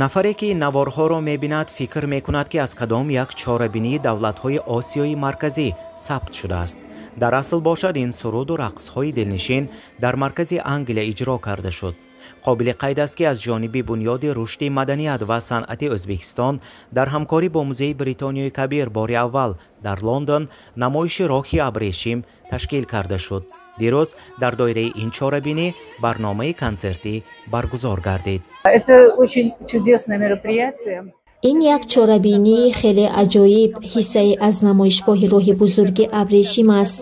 нафаре ки наворҳоро мебинад фикр мекунад ки аз кадом як чорабинии давлатҳои осиёи марказӣ сабт шудааст. дар асл бошад ин суруду рақсҳои дилнишин дар маркази Англия иҷро карда шуд. қобили қайд аст ки аз ҷониби бунёди рушди маданият ва санъати Ӯзбекистон дар ҳамкорӣ бо Музеи Бритониёи Кабир бори аввал дар Лондон намоиши роҳи абрешим ташкил карда шуд. дирӯз дар доираи ин чорабинӣ барномаи консертӣ баргузор гардид. ин як чорабинии хеле аҷоиб ҳиссае аз намоишгоҳи роҳи бузурги абрешим аст.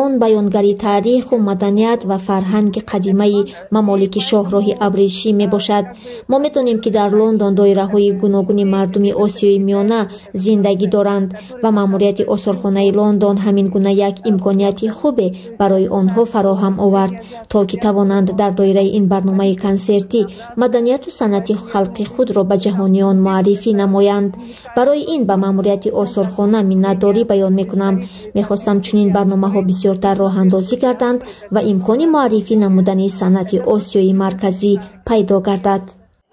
он баёнгари таъриху маданият ва фарҳанги қадимаи мамолики шоҳроҳи абрешим мебошад. мо медонем ки дар Лондон доираҳои гуногуни мардуми Осиёи миёна зиндагӣ доранд ва маъмурияти осорхонаи Лондон ҳамин гуна як имконияти хубе барои онҳо фароҳам овард, то ки тавонанд дар доираи ин барномаи консертӣ маданияту санъати халқи худро ба ҷаҳониён муаррифӣ намоянд. барои ин ба маъмурияти осорхона миннатдорӣ баён мекунам. мехостам чунин барномаҳо бисёртар роҳандозӣ гарданд ва имкони муаррифӣ намудани санъати Осиёи марказӣ пайдо гардад.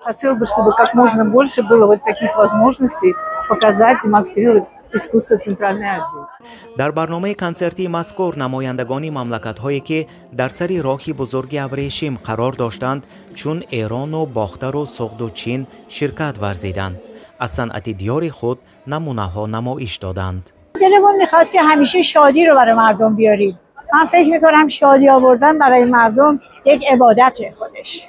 Хотел бы, чтобы как можно больше было вот таких возможностей показать, демонстрировать искусство Центральной Азии. дар барномаи консертии мазкур намояндагони мамлакатҳое ки дар сари роҳи бузурги абрешим қарор доштанд чун Эрону Бохтару Суғду Чин ширкат варзиданд. аз санъати диёри худ намунаҳо намоиш доданд. دلمون میخواد که همیشه شادی رو برای مردم بیاریم. من فکر میکنم شادی آوردن برای مردم یک عبادته خودش.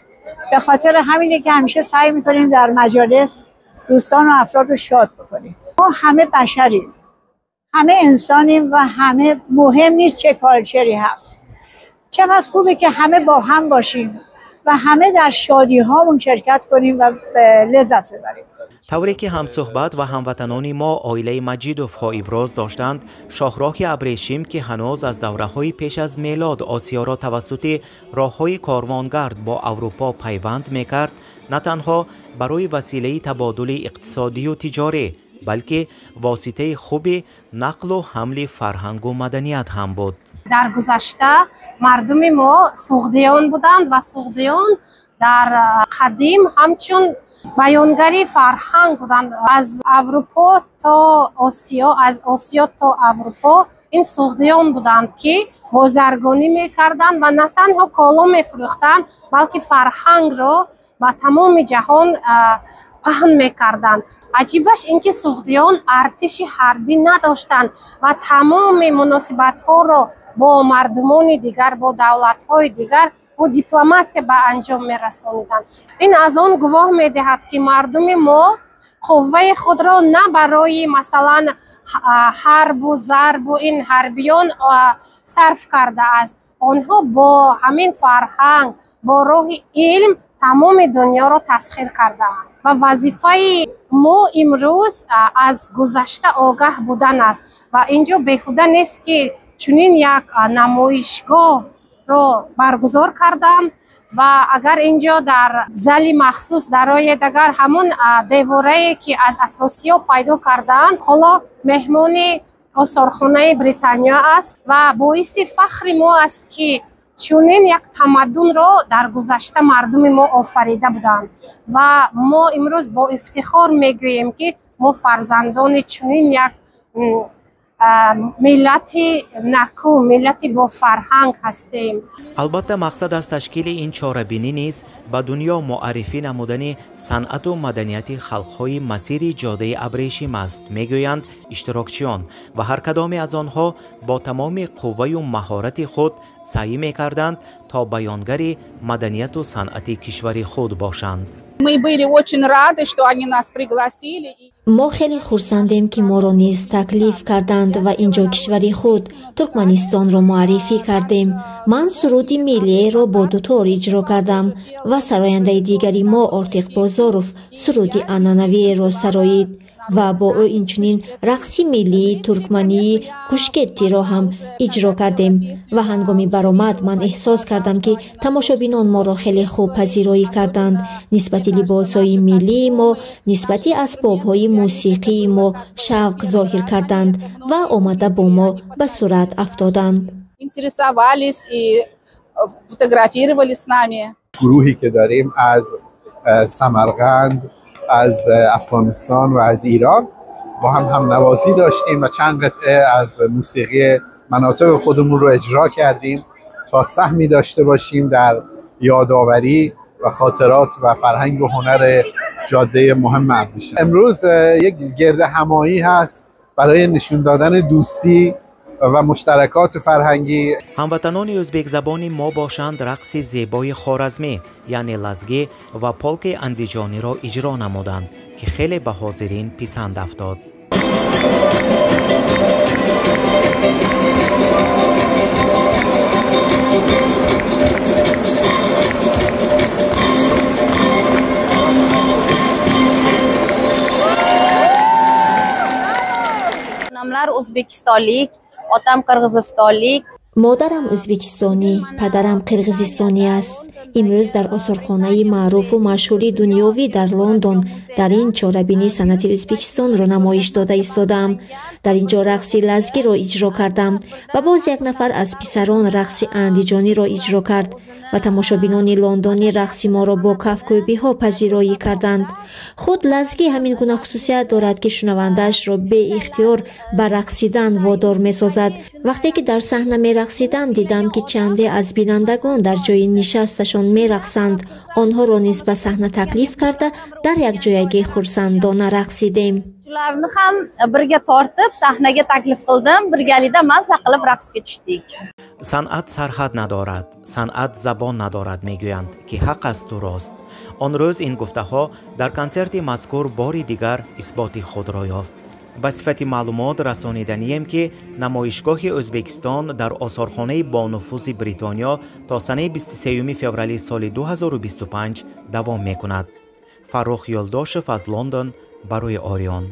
به خاطر همینه که همیشه سعی میکنیم در مجالس دوستان و افراد رو شاد بکنیم. ما همه بشریم. همه انسانیم و همه مهم نیست چه کالچری هست. چقدر خوبه که همه با هم باشیم و همه در شادی هامون شرکت کنیم و لذت ببریم. тавре ки ҳамсӯҳбат ва ҳамватанони мо оилаи Маҷидовҳо иброз доштанд, шоҳроҳи абрешим ки ҳанӯз аз давраҳои пеш аз мелод Осиёро тавассути роҳҳои корвонгард бо Аврупо пайванд мекард, на танҳо барои василаи табодули иқтисодию тиҷорӣ, балки воситаи хуби нақлу ҳамли фарҳангу маданият ҳам буд. дар гузашта мардуми мо суғдиён буданд ва суғдиён дар қадим ҳамчун баёнгари фарҳанг буданд. аз Аврупо то Осиё, аз Осиё то Аврупо ин суғдиён буданд ки бозаргонӣ мекарданд ва на танҳо коло мефурӯхтанд, балки фарҳангро ба тамоми ҷаҳон паҳн мекарданд. аҷибаш ин ки суғдиён артиши ҳарбӣ надоштанд ва тамоми муносибатҳоро бо мардумони дигар, бо давлатҳои дигар бо дипломатия ба анҷом мерасониданд. ин аз он гувоҳ медиҳад ки мардуми мо қувваи худро на барои масалан ҳарбу зарбу ин ҳарбиён сарф кардааст. онҳо бо ҳамин фарҳанг, бо роҳи илм тамоми дунёро тасхир кардаанд. ва вазифаи мо имрӯз аз гузашта огаҳ будан аст ва инҷо беҳуда нест ки чунин як намоишгоҳро баргузор карданд ва агар инҷо дар зали махсус дароед агар ҳамон деворае ки аз Афросиё пайдо кардаанд ҳоло меҳмони осорхонаи Британия аст ва боиси фахри мо аст ки чунин як тамаддунро дар гузашта мардуми мо офарида буданд ва мо имрӯз бо ифтихор мегӯем ки мо фарзандони чунин як миллати наку, миллати бо фарҳанг ҳастем. албатта мақсад аз ташкили ин чорабинӣ низ ба дунё муаррифӣ намудани санъату маданияти халқҳои масири ҷодаи абрешим аст, мегӯянд иштирокчиён ва ҳар кадоме аз онҳо бо тамоми қувваю маҳорати худ саъй мекарданд то баёнгари маданияту санъати кишвари худ бошанд. Мы были очень рады, что они нас пригласили. мо хеле хурсандем ки моро низ таклиф карданд ва инҷо кишвари худ Туркманистонро муаррифӣ кардем. ман суруди миллиеро бо дутор иҷро кардам ва сарояндаи дигари мо Ортиқ Бозоров суруди анъанавиеро сароид. و با او اینچنین رقصی ملی ترکمنی کوشکتی را هم اجرا کردیم و هنگامی برآمد من احساس کردم که تماشابینان ما را خیلی خوب پذیرایی کردند. نسبت لباسهای ملی ما، نسبت اسبابهای موسیقی ما شوق ظاهر کردند و آمده با ما به صورت افتادند. گروهی که داریم از سمرقند، از افغانستان و از ایران با هم نوازی داشتیم و چند قطعه از موسیقی مناطق خودمون رو اجرا کردیم تا سهمی داشته باشیم در یادآوری و خاطرات و فرهنگ و هنر جاده مهم ابریشم. امروز یک گرد همایی هست برای نشون دادن دوستی و مشترکات فرهنگی. هموطنان ازبک زبان ما باشند رقص زیبای خوارزمی یعنی لزگی و پولک اندیجانی را اجرا نمودند که خیلی به حاضرین پسند افتاد. Namlar O'zbekistonlik, otam qirg'izistonlik. مادرم ازبکستانی، پدرم قرغیزستانی است. امروز در آثارخانه معروف و مشهور دنیوی در لندن در این چاره‌بینی صنعت ازبکستان را نمایش داده ایستادم. در اینجا رقص لزگی را اجرا کردم و باز یک نفر از پسران رقص اندیجانی را اجرا کرد و تماشابینان لندنی رقص ما را با کف‌کوبی‌ها پذیرایی کردند. خود لزگی همین گونه خصوصیت دارد که شنونده‌اش را به اختیار به رقصیدن وادار می‌سازد. وقتی که در صحنه می‌رقصیدم دیدم که چندی از بینندگان در جای نشستشان می‌رقصند. آنها را نیز به صحنه تکلیف کرده در یک جایگی خرسندانه رقصیدیم. Shularni ham birga tortib sahnaga taklif qildim. Birgalikda mazza qilib raqsga tushdik. صنعت سرحد ندارد، صنعت زبان ندارد میگویند که حق است و راست. آن روز این گفته ها در کنسرت مذکور باری دیگر اثبات خود را یافت. به صفت معلومات رسانیدنیم که نمایشگاه ازبکستان در آثارخانه با نفوذ بریتانیا تا سنه 23 فوریه سال 2025 دوام میکند. فرخ یلداشف از لندن برای آریان.